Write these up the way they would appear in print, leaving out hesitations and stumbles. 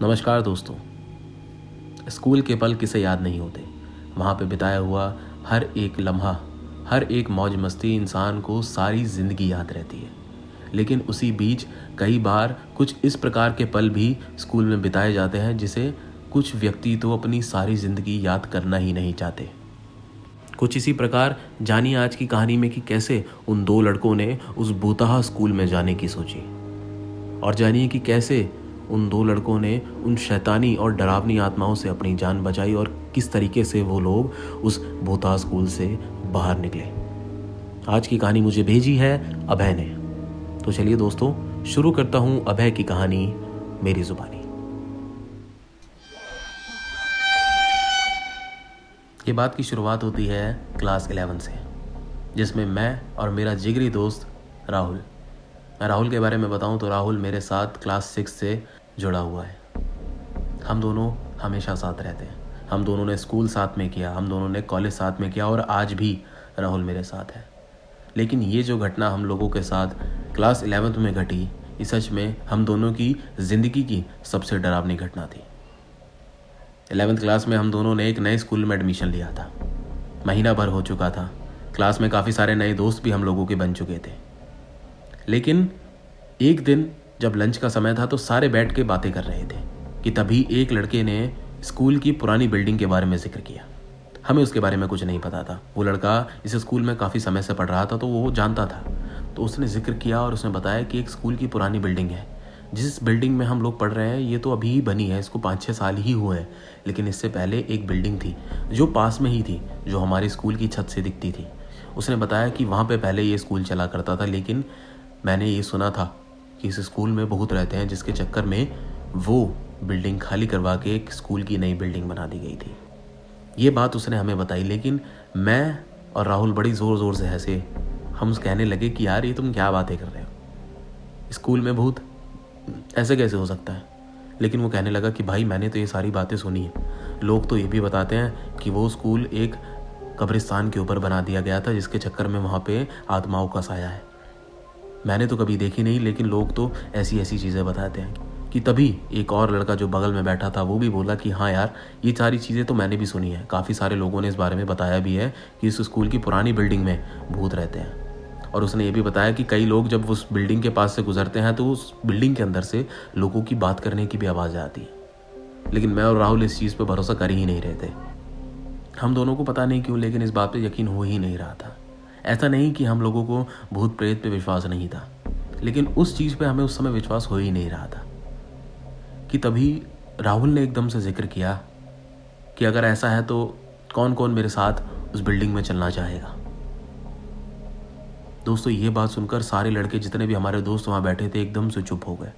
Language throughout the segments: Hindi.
नमस्कार दोस्तों। स्कूल के पल किसे याद नहीं होते। वहाँ पे बिताया हुआ हर एक लम्हा, हर एक मौज मस्ती इंसान को सारी ज़िंदगी याद रहती है। लेकिन उसी बीच कई बार कुछ इस प्रकार के पल भी स्कूल में बिताए जाते हैं जिसे कुछ व्यक्ति तो अपनी सारी ज़िंदगी याद करना ही नहीं चाहते। कुछ इसी प्रकार जानिए आज की कहानी में कि कैसे उन दो लड़कों ने उस भूतहा स्कूल में जाने की सोची, और जानिए कि कैसे उन दो लड़कों ने उन शैतानी और डरावनी आत्माओं से अपनी जान बचाई और किस तरीके से वो लोग उस भूतहा स्कूल से बाहर निकले। आज की कहानी मुझे भेजी है अभय ने। तो चलिए दोस्तों, शुरू करता हूं अभय की कहानी मेरी जुबानी। ये बात की शुरुआत होती है क्लास 11 से, जिसमें मैं और मेरा जिगरी दोस्त राहुल, मैं राहुल के बारे में बताऊं तो राहुल मेरे साथ क्लास 6 से जुड़ा हुआ है। हम दोनों हमेशा साथ रहते हैं। हम दोनों ने स्कूल साथ में किया, हम दोनों ने कॉलेज साथ में किया और आज भी राहुल मेरे साथ है। लेकिन ये जो घटना हम लोगों के साथ क्लास 11 में घटी, ये सच में हम दोनों की ज़िंदगी की सबसे डरावनी घटना थी। 11th क्लास में हम दोनों ने एक नए स्कूल में एडमिशन लिया था। महीना भर हो चुका था। क्लास में काफ़ी सारे नए दोस्त भी हम लोगों के बन चुके थे। लेकिन एक दिन जब लंच का समय था तो सारे बैठ के बातें कर रहे थे कि तभी एक लड़के ने स्कूल की पुरानी बिल्डिंग के बारे में जिक्र किया। हमें उसके बारे में कुछ नहीं पता था। वो लड़का इस स्कूल में काफ़ी समय से पढ़ रहा था तो वो जानता था। तो उसने जिक्र किया और उसने बताया कि एक स्कूल की पुरानी बिल्डिंग है, जिस बिल्डिंग में हम लोग पढ़ रहे हैं ये तो अभी ही बनी है, इसको 5-6 साल ही हुए हैं। लेकिन इससे पहले एक बिल्डिंग थी जो पास में ही थी, जो हमारी स्कूल की छत से दिखती थी। उसने बताया कि वहाँ पे पहले ये स्कूल चला करता था, लेकिन मैंने ये सुना था कि इस स्कूल में भूत रहते हैं, जिसके चक्कर में वो बिल्डिंग खाली करवा के एक स्कूल की नई बिल्डिंग बना दी गई थी। ये बात उसने हमें बताई, लेकिन मैं और राहुल बड़ी ज़ोर ज़ोर से हंसे। हम कहने लगे कि यार ये तुम क्या बातें कर रहे हो, स्कूल में भूत ऐसे कैसे हो सकता है। लेकिन वो कहने लगा कि भाई मैंने तो ये सारी बातें सुनी है। लोग तो ये भी बताते हैं कि वो स्कूल एक कब्रिस्तान के ऊपर बना दिया गया था, जिसके चक्कर में वहाँ पे आत्माओं का साया है। मैंने तो कभी देखी नहीं, लेकिन लोग तो ऐसी ऐसी चीज़ें बताते हैं। कि तभी एक और लड़का जो बगल में बैठा था वो भी बोला कि हाँ यार, ये सारी चीज़ें तो मैंने भी सुनी है, काफ़ी सारे लोगों ने इस बारे में बताया भी है कि इस स्कूल की पुरानी बिल्डिंग में भूत रहते हैं। और उसने ये भी बताया कि कई लोग जब उस बिल्डिंग के पास से गुजरते हैं तो उस बिल्डिंग के अंदर से लोगों की बात करने की भी आवाज़ आती है। लेकिन मैं और राहुल इस चीज़ पर भरोसा कर ही नहीं रहे थे। हम दोनों को पता नहीं क्यों, लेकिन इस बात पर यकीन हो ही नहीं रहा था। ऐसा नहीं कि हम लोगों को भूत प्रेत पे विश्वास नहीं था, लेकिन उस चीज़ पे हमें उस समय विश्वास हो ही नहीं रहा था। कि तभी राहुल ने एकदम से जिक्र किया कि अगर ऐसा है तो कौन कौन मेरे साथ उस बिल्डिंग में चलना चाहेगा। दोस्तों, ये बात सुनकर सारे लड़के जितने भी हमारे दोस्त वहाँ बैठे थे एकदम से चुप हो गए।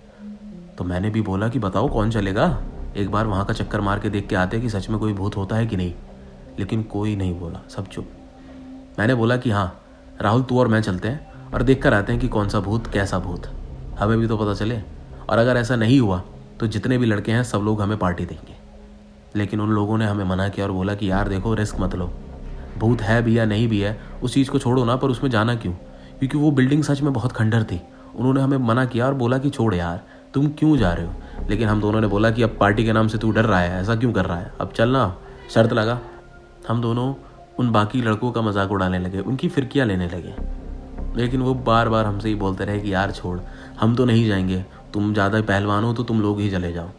तो मैंने भी बोला कि बताओ कौन चलेगा, एक बार वहाँ का चक्कर मार के देख के आते कि सच में कोई भूत होता है कि नहीं। लेकिन कोई नहीं बोला, सब चुप। मैंने बोला कि हाँ राहुल, तू और मैं चलते हैं और देख कर आते हैं कि कौन सा भूत कैसा भूत, हमें भी तो पता चले। और अगर ऐसा नहीं हुआ तो जितने भी लड़के हैं सब लोग हमें पार्टी देंगे। लेकिन उन लोगों ने हमें मना किया और बोला कि यार देखो, रिस्क मत लो, भूत है भी या नहीं भी है उस चीज़ को छोड़ो ना, पर उसमें जाना क्यों, क्योंकि वो बिल्डिंग सच में बहुत खंडर थी। उन्होंने हमें मना किया और बोला कि छोड़ यार, तुम क्यों जा रहे हो। लेकिन हम दोनों ने बोला कि अब पार्टी के नाम से तू डर रहा है, ऐसा क्यों कर रहा है, अब चलना, शर्त लगा। हम दोनों उन बाकी लड़कों का मजाक उड़ाने लगे, उनकी फिरकियाँ लेने लगे। लेकिन वो बार बार हमसे ही बोलते रहे कि यार छोड़, हम तो नहीं जाएंगे, तुम ज़्यादा पहलवान हो तो तुम लोग ही चले जाओ।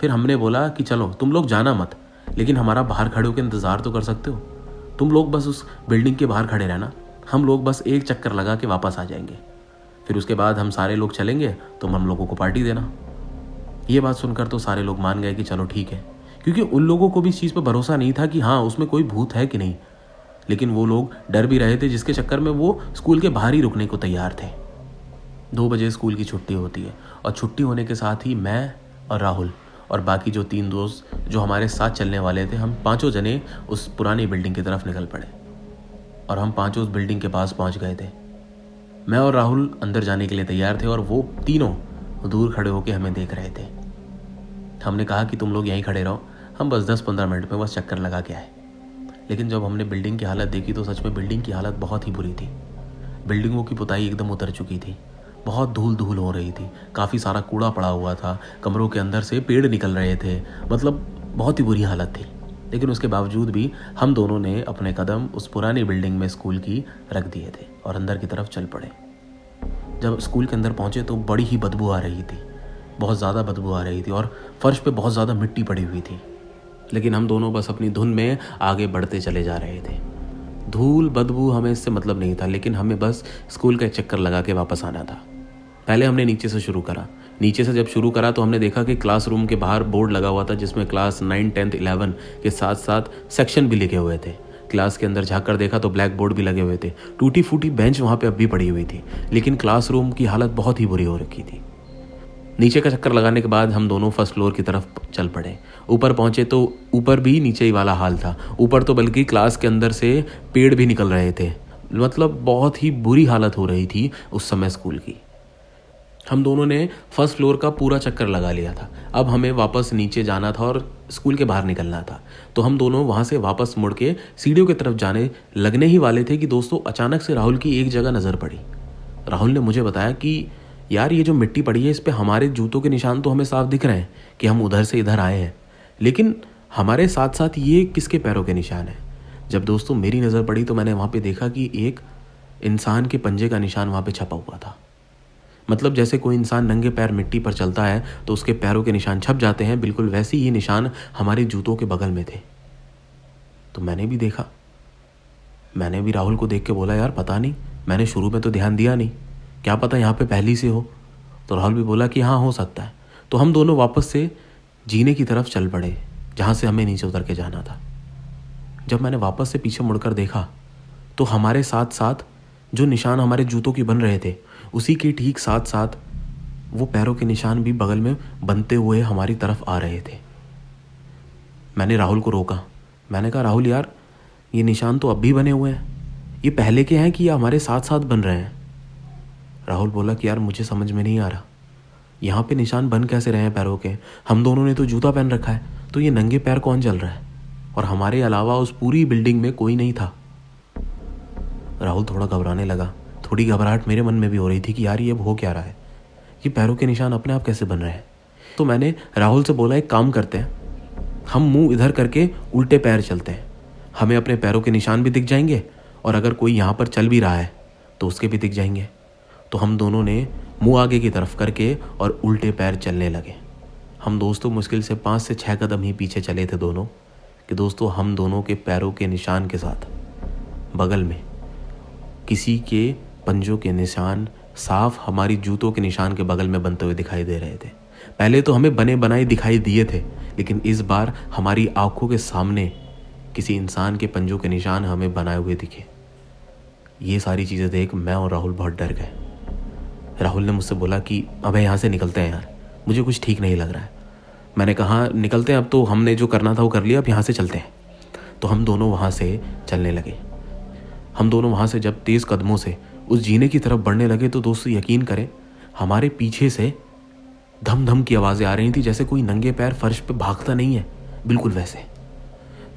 फिर हमने बोला कि चलो तुम लोग जाना मत, लेकिन हमारा बाहर खड़े होकर इंतज़ार तो कर सकते हो। तुम लोग बस उस बिल्डिंग के बाहर खड़े रहना, हम लोग बस एक चक्कर लगा के वापस आ जाएंगे। फिर उसके बाद हम सारे लोग चलेंगे, तुम हम लोगों को पार्टी देना। ये बात सुनकर तो सारे लोग मान गए कि चलो ठीक है, क्योंकि उन लोगों को भी इस चीज़ पर भरोसा नहीं था कि हाँ उसमें कोई भूत है कि नहीं। लेकिन वो लोग डर भी रहे थे, जिसके चक्कर में वो स्कूल के बाहर ही रुकने को तैयार थे। 2 बजे स्कूल की छुट्टी होती है और छुट्टी होने के साथ ही मैं और राहुल और बाकी जो 3 दोस्त जो हमारे साथ चलने वाले थे, हम पांचों जने उस पुरानी बिल्डिंग की तरफ निकल पड़े और हम पांचों उस बिल्डिंग के पास पहुंच गए थे। मैं और राहुल अंदर जाने के लिए तैयार थे और वो तीनों दूर खड़े होकर हमें देख रहे थे। हमने कहा कि तुम लोग यहीं खड़े रहो, हम बस 10-15 मिनट में बस चक्कर लगा के आए। लेकिन जब हमने बिल्डिंग की हालत देखी तो सच में बिल्डिंग की हालत बहुत ही बुरी थी। बिल्डिंगों की पुताई एकदम उतर चुकी थी, बहुत धूल धूल हो रही थी, काफ़ी सारा कूड़ा पड़ा हुआ था, कमरों के अंदर से पेड़ निकल रहे थे, मतलब बहुत ही बुरी हालत थी। लेकिन उसके बावजूद भी हम दोनों ने अपने कदम उस पुरानी बिल्डिंग में स्कूल की रख दिए थे और अंदर की तरफ चल पड़े। जब स्कूल के अंदर पहुँचे तो बड़ी ही बदबू आ रही थी, बहुत ज़्यादा बदबू आ रही थी और फर्श पे बहुत ज़्यादा मिट्टी पड़ी हुई थी। लेकिन हम दोनों बस अपनी धुन में आगे बढ़ते चले जा रहे थे। धूल बदबू हमें इससे मतलब नहीं था, लेकिन हमें बस स्कूल का एक चक्कर लगा के वापस आना था। पहले हमने नीचे से शुरू करा। नीचे से जब शुरू करा तो हमने देखा कि क्लासरूम के बाहर बोर्ड लगा हुआ था जिसमें क्लास 9, 10, 11 के साथ साथ सेक्शन भी लिखे हुए थे। क्लास के अंदर झाँक कर देखा तो ब्लैक बोर्ड भी लगे हुए थे। टूटी फूटी बेंच वहाँ पे अब भी पड़ी हुई थी, लेकिन क्लासरूम की हालत बहुत ही बुरी हो रखी थी। नीचे का चक्कर लगाने के बाद हम दोनों फर्स्ट फ्लोर की तरफ चल पड़े। ऊपर पहुंचे तो ऊपर भी नीचे ही वाला हाल था। ऊपर तो बल्कि क्लास के अंदर से पेड़ भी निकल रहे थे, मतलब बहुत ही बुरी हालत हो रही थी उस समय स्कूल की। हम दोनों ने फर्स्ट फ्लोर का पूरा चक्कर लगा लिया था। अब हमें वापस नीचे जाना था और स्कूल के बाहर निकलना था। तो हम दोनों वहाँ से वापस मुड़ के सीढ़ियों की तरफ जाने लगने ही वाले थे कि दोस्तों अचानक से राहुल की एक जगह नज़र पड़ी। राहुल ने मुझे बताया कि यार ये जो मिट्टी पड़ी है इस पे हमारे जूतों के निशान तो हमें साफ दिख रहे हैं कि हम उधर से इधर आए हैं, लेकिन हमारे साथ साथ ये किसके पैरों के निशान हैं। जब दोस्तों मेरी नज़र पड़ी तो मैंने वहाँ पे देखा कि एक इंसान के पंजे का निशान वहाँ पे छपा हुआ था। मतलब जैसे कोई इंसान नंगे पैर मिट्टी पर चलता है तो उसके पैरों के निशान छप जाते हैं, बिल्कुल वैसे ही निशान हमारे जूतों के बगल में थे। तो मैंने भी देखा। मैंने भी राहुल को देख के बोला यार पता नहीं, मैंने शुरू में तो ध्यान दिया नहीं, क्या पता यहाँ पे पहली से हो। तो राहुल भी बोला कि हाँ हो सकता है। तो हम दोनों वापस से जीने की तरफ चल पड़े जहाँ से हमें नीचे उतर के जाना था। जब मैंने वापस से पीछे मुड़कर देखा तो हमारे साथ साथ जो निशान हमारे जूतों की बन रहे थे उसी के ठीक साथ साथ वो पैरों के निशान भी बगल में बनते हुए हमारी तरफ आ रहे थे। मैंने राहुल को रोका। मैंने कहा राहुल यार ये निशान तो अब भी बने हुए हैं, ये पहले के हैं कि ये हमारे साथ साथ बन रहे हैं। राहुल बोला कि यार मुझे समझ में नहीं आ रहा, यहाँ पे निशान बन कैसे रहे हैं पैरों के, हम दोनों ने तो जूता पहन रखा है, तो ये नंगे पैर कौन चल रहा है, और हमारे अलावा उस पूरी बिल्डिंग में कोई नहीं था। राहुल थोड़ा घबराने लगा। थोड़ी घबराहट मेरे मन में भी हो रही थी कि यार ये हो क्या रहा है, ये पैरों के निशान अपने आप कैसे बन रहे हैं। तो मैंने राहुल से बोला एक काम करते हैं, हम मुंह इधर करके उल्टे पैर चलते हैं, हमें अपने पैरों के निशान भी दिख जाएंगे और अगर कोई यहाँ पर चल भी रहा है तो उसके भी दिख जाएंगे। तो हम दोनों ने मुंह आगे की तरफ करके और उल्टे पैर चलने लगे। हम दोस्तों मुश्किल से 5 से 6 कदम ही पीछे चले थे दोनों, कि दोस्तों हम दोनों के पैरों के निशान के साथ बगल में किसी के पंजों के निशान साफ हमारी जूतों के निशान के बगल में बनते हुए दिखाई दे रहे थे। पहले तो हमें बने बनाए दिखाई दिए थे, लेकिन इस बार हमारी आंखों के सामने किसी इंसान के पंजों के निशान हमें बनाए हुए दिखे। ये सारी चीज़ें देख मैं और राहुल बहुत डर गए। राहुल ने मुझसे बोला कि अब यहाँ से निकलते हैं यार, मुझे कुछ ठीक नहीं लग रहा है। मैंने कहा निकलते हैं, अब तो हमने जो करना था वो कर लिया, अब यहाँ से चलते हैं। तो हम दोनों वहाँ से चलने लगे। हम दोनों वहाँ से जब तेज़ कदमों से उस जीने की तरफ बढ़ने लगे तो दोस्तों यकीन करें हमारे पीछे से धम धम की आवाज़ें आ रही थी, जैसे कोई नंगे पैर फर्श पे भागता नहीं है, बिल्कुल वैसे।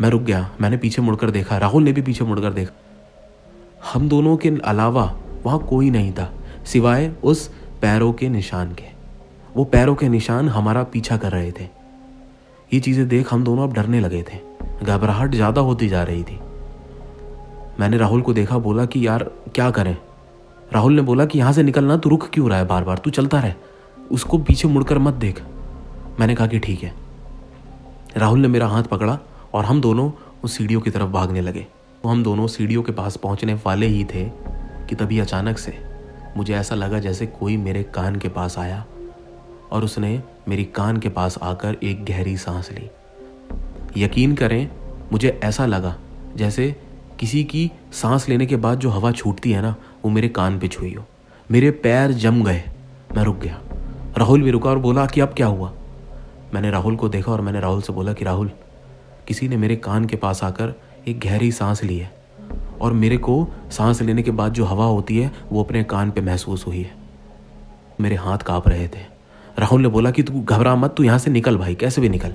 मैं रुक गया, मैंने पीछे मुड़कर देखा, राहुल ने भी पीछे मुड़कर देखा। हम दोनों के अलावा वहाँ कोई नहीं था सिवाय उस पैरों के निशान के। वो पैरों के निशान हमारा पीछा कर रहे थे। ये चीज़ें देख हम दोनों अब डरने लगे थे, घबराहट ज़्यादा होती जा रही थी। मैंने राहुल को देखा, बोला कि यार क्या करें। राहुल ने बोला कि यहाँ से निकलना, तू रुक क्यों रहा है बार बार, तू चलता रहे, उसको पीछे मुड़कर मत देख। मैंने कहा कि ठीक है। राहुल ने मेरा हाथ पकड़ा और हम दोनों उस सीढ़ियों की तरफ भागने लगे। तो हम दोनों सीढ़ियों के पास पहुँचने वाले ही थे कि तभी अचानक से मुझे ऐसा लगा जैसे कोई मेरे कान के पास आया और उसने मेरी कान के पास आकर एक गहरी सांस ली। यकीन करें मुझे ऐसा लगा जैसे किसी की सांस लेने के बाद जो हवा छूटती है ना, वो मेरे कान पे छुई हो। मेरे पैर जम गए, मैं रुक गया। राहुल भी रुका और बोला कि अब क्या हुआ। मैंने राहुल को देखा और मैंने राहुल से बोला कि राहुल, किसी ने मेरे कान के पास आकर एक गहरी सांस ली है और मेरे को सांस लेने के बाद जो हवा होती है वो अपने कान पे महसूस हुई है। मेरे हाथ काँप रहे थे। राहुल ने बोला कि तू घबरा मत, तू यहाँ से निकल भाई, कैसे भी निकल।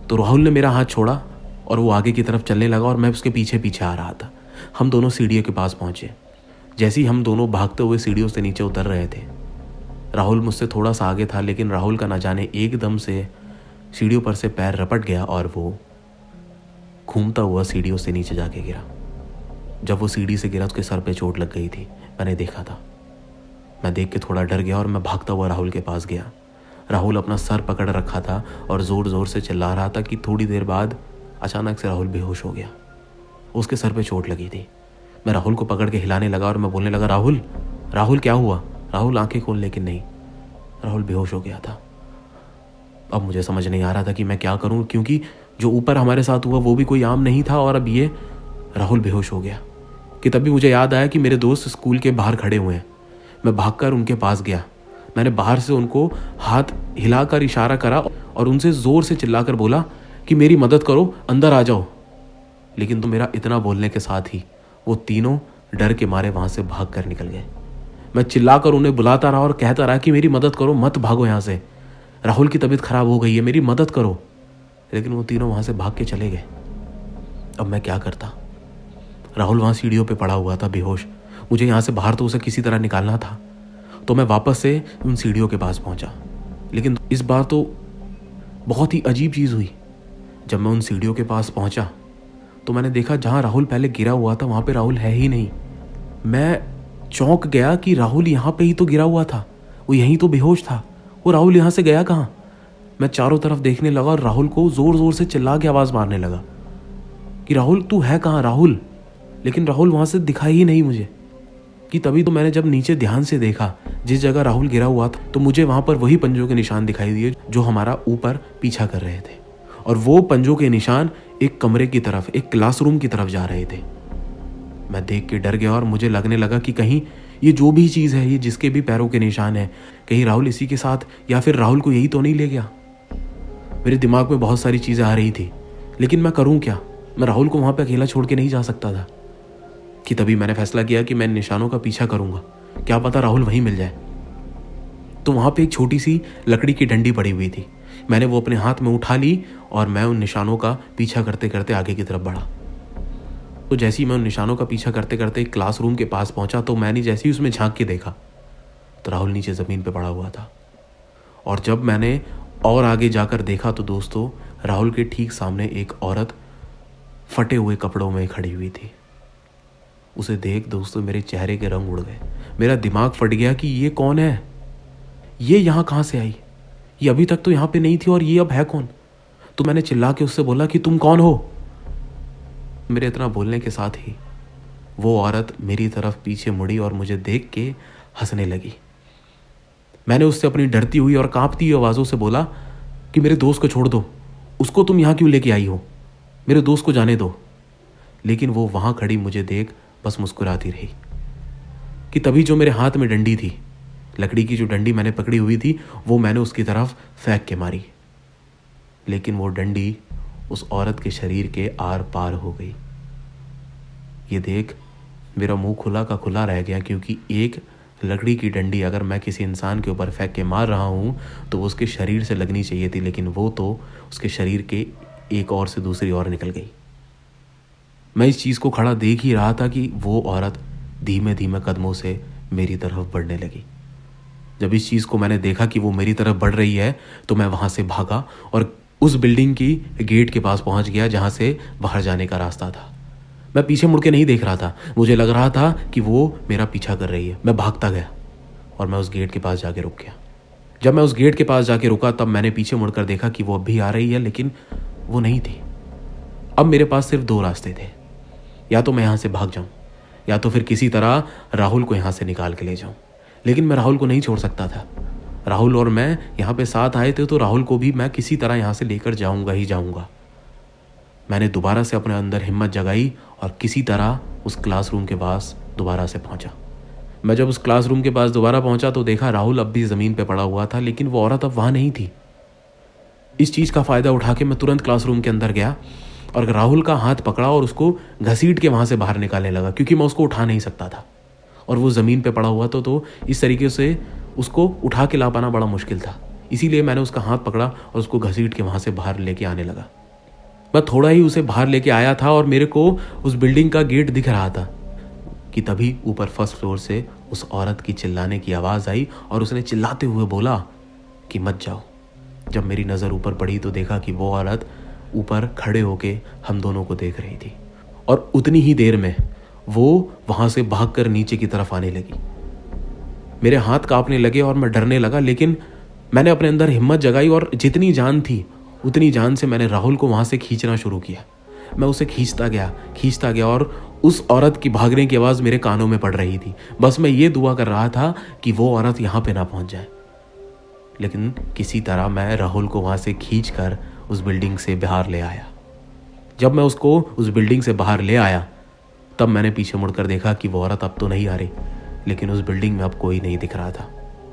तो राहुल ने मेरा हाथ छोड़ा और वो आगे की तरफ चलने लगा और मैं उसके पीछे पीछे आ रहा था। हम दोनों सीढ़ियों के पास पहुँचे। जैसे ही हम दोनों भागते हुए सीढ़ियों से नीचे उतर रहे थे, राहुल मुझसे थोड़ा सा आगे था, लेकिन राहुल का ना जाने एकदम से सीढ़ियों पर से पैर रपट गया और वो घूमता हुआ सीढ़ियों से नीचे जाके गिरा। जब वो सीढ़ी से गिरा उसके सर पे चोट लग गई थी। मैंने देखा था। मैं देख के थोड़ा डर गया और मैं भागता हुआ राहुल के पास गया। राहुल अपना सर पकड़ रखा था और ज़ोर ज़ोर से चिल्ला रहा था कि थोड़ी देर बाद अचानक से राहुल बेहोश हो गया। उसके सर पे चोट लगी थी। मैं राहुल को पकड़ के हिलाने लगा और मैं बोलने लगा, राहुल राहुल क्या हुआ? राहुल आंखें खोल, लेकिन नहीं, राहुल बेहोश हो गया था। अब मुझे समझ नहीं आ रहा था कि मैं क्या करूं, क्योंकि जो ऊपर हमारे साथ हुआ वो भी कोई आम नहीं था और अब ये राहुल बेहोश हो गया। कि तभी मुझे याद आया कि मेरे दोस्त स्कूल के बाहर खड़े हुए हैं। मैं भागकर उनके पास गया। मैंने बाहर से उनको हाथ हिलाकर इशारा करा और उनसे ज़ोर से चिल्लाकर बोला कि मेरी मदद करो, अंदर आ जाओ। लेकिन तो मेरा इतना बोलने के साथ ही वो तीनों डर के मारे वहाँ से भाग कर निकल गए। मैं चिल्लाकर उन्हें बुलाता रहा और कहता रहा कि मेरी मदद करो, मत भागो यहाँ से, राहुल की तबीयत खराब हो गई है, मेरी मदद करो। लेकिन वो तीनों वहाँ से भाग के चले गए। अब मैं क्या करता? राहुल वहाँ सीढ़ियों पे पड़ा हुआ था बेहोश। मुझे यहाँ से बाहर तो उसे किसी तरह निकालना था। तो मैं वापस से उन सीढ़ियों के पास पहुँचा। लेकिन इस बार तो बहुत ही अजीब चीज़ हुई। जब मैं उन सीढ़ियों के पास पहुँचा तो मैंने देखा जहाँ राहुल पहले गिरा हुआ था वहाँ पे राहुल है ही नहीं। मैं चौंक गया कि राहुल यहाँ पे ही तो गिरा हुआ था, वो यहीं तो बेहोश था, वो राहुल यहाँ से गया कहाँ? मैं चारों तरफ देखने लगा और राहुल को ज़ोर ज़ोर से चिल्ला के आवाज़ मारने लगा कि राहुल तू है कहाँ राहुल? लेकिन राहुल वहाँ से दिखाई ही नहीं मुझे। कि तभी तो मैंने जब नीचे ध्यान से देखा जिस जगह राहुल गिरा हुआ था, तो मुझे वहाँ पर वही पंजों के निशान दिखाई दिए जो हमारा ऊपर पीछा कर रहे थे। और वो पंजों के निशान एक कमरे की तरफ, एक क्लासरूम की तरफ जा रहे थे। मैं देख के डर गया और मुझे लगने लगा कि कहीं ये जो भी चीज़ है, ये जिसके भी पैरों के निशान है, कहीं राहुल इसी के साथ या फिर राहुल को यही तो नहीं ले गया। मेरे दिमाग में बहुत सारी चीज़ें आ रही थी, लेकिन मैं करूँ क्या? मैं राहुल को वहाँ पे अकेला छोड़ के नहीं जा सकता था। कि तभी मैंने फैसला किया कि मैं निशानों का पीछा करूँगा, क्या पता राहुल वहीं मिल जाए। तो वहाँ पे एक छोटी सी लकड़ी की डंडी पड़ी हुई थी। मैंने वो अपने हाथ में उठा ली और मैं उन निशानों का पीछा करते करते आगे की तरफ बढ़ा। तो जैसे ही मैं उन निशानों का पीछा करते करते एक क्लासरूम के पास पहुंचा, तो मैंने जैसे ही उसमें झांक के देखा तो राहुल नीचे ज़मीन पे पड़ा हुआ था। और जब मैंने और आगे जाकर देखा तो दोस्तों, राहुल के ठीक सामने एक औरत फटे हुए कपड़ों में खड़ी हुई थी। उसे देख दोस्तों मेरे चेहरे के रंग उड़ गए। मेरा दिमाग फट गया कि ये कौन है, ये यहाँ कहाँ से आई, ये अभी तक तो यहाँ पे नहीं थी और ये अब है कौन? तो मैंने चिल्ला के उससे बोला कि तुम कौन हो? मेरे इतना बोलने के साथ ही वो औरत मेरी तरफ पीछे मुड़ी और मुझे देख के हंसने लगी। मैंने उससे अपनी डरती हुई और कांपती हुई आवाज़ों से बोला कि मेरे दोस्त को छोड़ दो, उसको तुम यहाँ क्यों लेके आई हो, मेरे दोस्त को जाने दो। लेकिन वो वहाँ खड़ी मुझे देख बस मुस्कुराती रही। कि तभी जो मेरे हाथ में डंडी थी, लकड़ी की जो डंडी मैंने पकड़ी हुई थी, वो मैंने उसकी तरफ फेंक के मारी। लेकिन वो डंडी उस औरत के शरीर के आर पार हो गई। ये देख मेरा मुंह खुला का खुला रह गया, क्योंकि एक लकड़ी की डंडी अगर मैं किसी इंसान के ऊपर फेंक के मार रहा हूँ तो वो उसके शरीर से लगनी चाहिए थी, लेकिन वो तो उसके शरीर के एक ओर से दूसरी ओर निकल गई। मैं इस चीज़ को खड़ा देख ही रहा था कि वो औरत धीमे धीमे कदमों से मेरी तरफ बढ़ने लगी। जब इस चीज़ को मैंने देखा कि वो मेरी तरफ बढ़ रही है तो मैं वहाँ से भागा और उस बिल्डिंग की गेट के पास पहुँच गया जहाँ से बाहर जाने का रास्ता था। मैं पीछे मुड़ के नहीं देख रहा था, मुझे लग रहा था कि वो मेरा पीछा कर रही है। मैं भागता गया और मैं उस गेट के पास जाके रुक गया। जब मैं उस गेट के पास जाके रुका तब मैंने पीछे मुड़कर देखा कि वो अब भी आ रही है, लेकिन वो नहीं थी। अब मेरे पास सिर्फ दो रास्ते थे, या तो मैं यहाँ से भाग जाऊँ या तो फिर किसी तरह राहुल को यहाँ से निकाल के ले जाऊँ। लेकिन मैं राहुल को नहीं छोड़ सकता था। राहुल और मैं यहाँ पे साथ आए थे, तो राहुल को भी मैं किसी तरह यहाँ से लेकर जाऊँगा ही जाऊँगा। मैंने दोबारा से अपने अंदर हिम्मत जगाई और किसी तरह उस क्लासरूम के पास दोबारा से पहुँचा। मैं जब उस क्लासरूम के पास दोबारा पहुँचा तो देखा राहुल अब भी ज़मीन पे पड़ा हुआ था, लेकिन वो औरत अब वहाँ नहीं थी। इस चीज़ का फ़ायदा उठा के मैं तुरंत क्लासरूम के अंदर गया और राहुल का हाथ पकड़ा और उसको घसीट के वहाँ से बाहर निकालने लगा, क्योंकि मैं उसको उठा नहीं सकता था और वो ज़मीन पे पड़ा हुआ तो इस तरीके से उसको उठा के ला पाना बड़ा मुश्किल था। इसीलिए मैंने उसका हाथ पकड़ा और उसको घसीट के वहाँ से बाहर लेके आने लगा। मैं थोड़ा ही उसे बाहर लेके आया था और मेरे को उस बिल्डिंग का गेट दिख रहा था। कि तभी ऊपर फर्स्ट फ्लोर से उस औरत की चिल्लाने की आवाज़ आई और उसने चिल्लाते हुए बोला कि मत जाओ। जब मेरी नज़र ऊपर पड़ी तो देखा कि वो औरत ऊपर खड़े होके हम दोनों को देख रही थी और उतनी ही देर में वो वहाँ से भागकर नीचे की तरफ आने लगी। मेरे हाथ कांपने लगे और मैं डरने लगा, लेकिन मैंने अपने अंदर हिम्मत जगाई और जितनी जान थी उतनी जान से मैंने राहुल को वहाँ से खींचना शुरू किया। मैं उसे खींचता गया और उस औरत की भागने की आवाज़ मेरे कानों में पड़ रही थी। बस मैं ये दुआ कर रहा था कि वो औरत यहाँ पे ना पहुँच जाए। लेकिन किसी तरह मैं राहुल को वहाँ से खींचकर उस बिल्डिंग से बाहर ले आया। जब मैं उसको उस बिल्डिंग से बाहर ले आया तब मैंने पीछे मुड़कर देखा कि वो औरत अब तो नहीं आ रही, लेकिन उस बिल्डिंग में अब कोई नहीं दिख रहा था,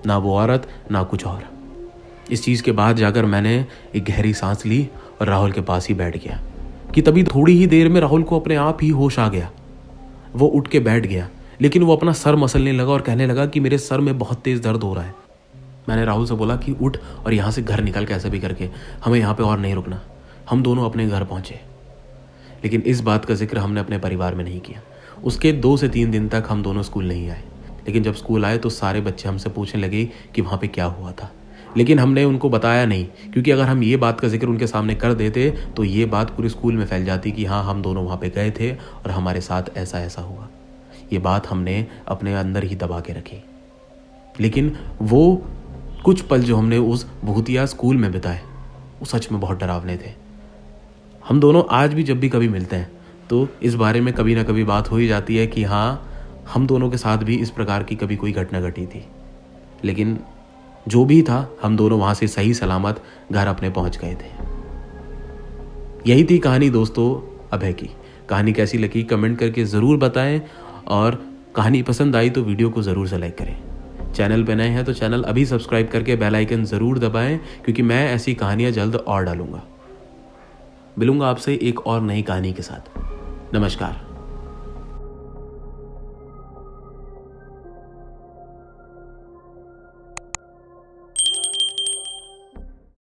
ना वो औरत ना कुछ और। इस चीज़ के बाद जाकर मैंने एक गहरी सांस ली और राहुल के पास ही बैठ गया कि तभी थोड़ी ही देर में राहुल को अपने आप ही होश आ गया। वो उठ के बैठ गया, लेकिन वो अपना सर मसलने लगा और कहने लगा कि मेरे सर में बहुत तेज़ दर्द हो रहा है। मैंने राहुल से बोला कि उठ और यहाँ से घर निकल कैसे भी करके, हमें यहाँ पे और नहीं रुकना। हम दोनों अपने घर पहुँचे, लेकिन इस बात का जिक्र हमने अपने परिवार में नहीं किया। उसके 2 से 3 दिन तक हम दोनों स्कूल नहीं आए, लेकिन जब स्कूल आए तो सारे बच्चे हमसे पूछने लगे कि वहाँ पे क्या हुआ था, लेकिन हमने उनको बताया नहीं, क्योंकि अगर हम ये बात का जिक्र उनके सामने कर देते तो ये बात पूरे स्कूल में फैल जाती कि हाँ हम दोनों वहाँ पे गए थे और हमारे साथ ऐसा ऐसा हुआ। ये बात हमने अपने अंदर ही दबा के रखी। लेकिन वो कुछ पल जो हमने उस भूतिया स्कूल में बिताए वो सच में बहुत डरावने थे। हम दोनों आज भी जब भी कभी मिलते हैं तो इस बारे में कभी ना कभी बात हो ही जाती है कि हाँ हम दोनों के साथ भी इस प्रकार की कभी कोई घटना घटी थी। लेकिन जो भी था हम दोनों वहाँ से सही सलामत घर अपने पहुँच गए थे। यही थी कहानी दोस्तों अभय की। कहानी कैसी लगी कमेंट करके ज़रूर बताएं और कहानी पसंद आई तो वीडियो को ज़रूर से लाइक करें। चैनल पे नए हैं तो चैनल अभी सब्सक्राइब करके बेल आइकन ज़रूर दबाएं, क्योंकि मैं ऐसी कहानियाँ जल्द और डालूंगा। मिलूंगा आपसे एक और नई कहानी के साथ। नमस्कार।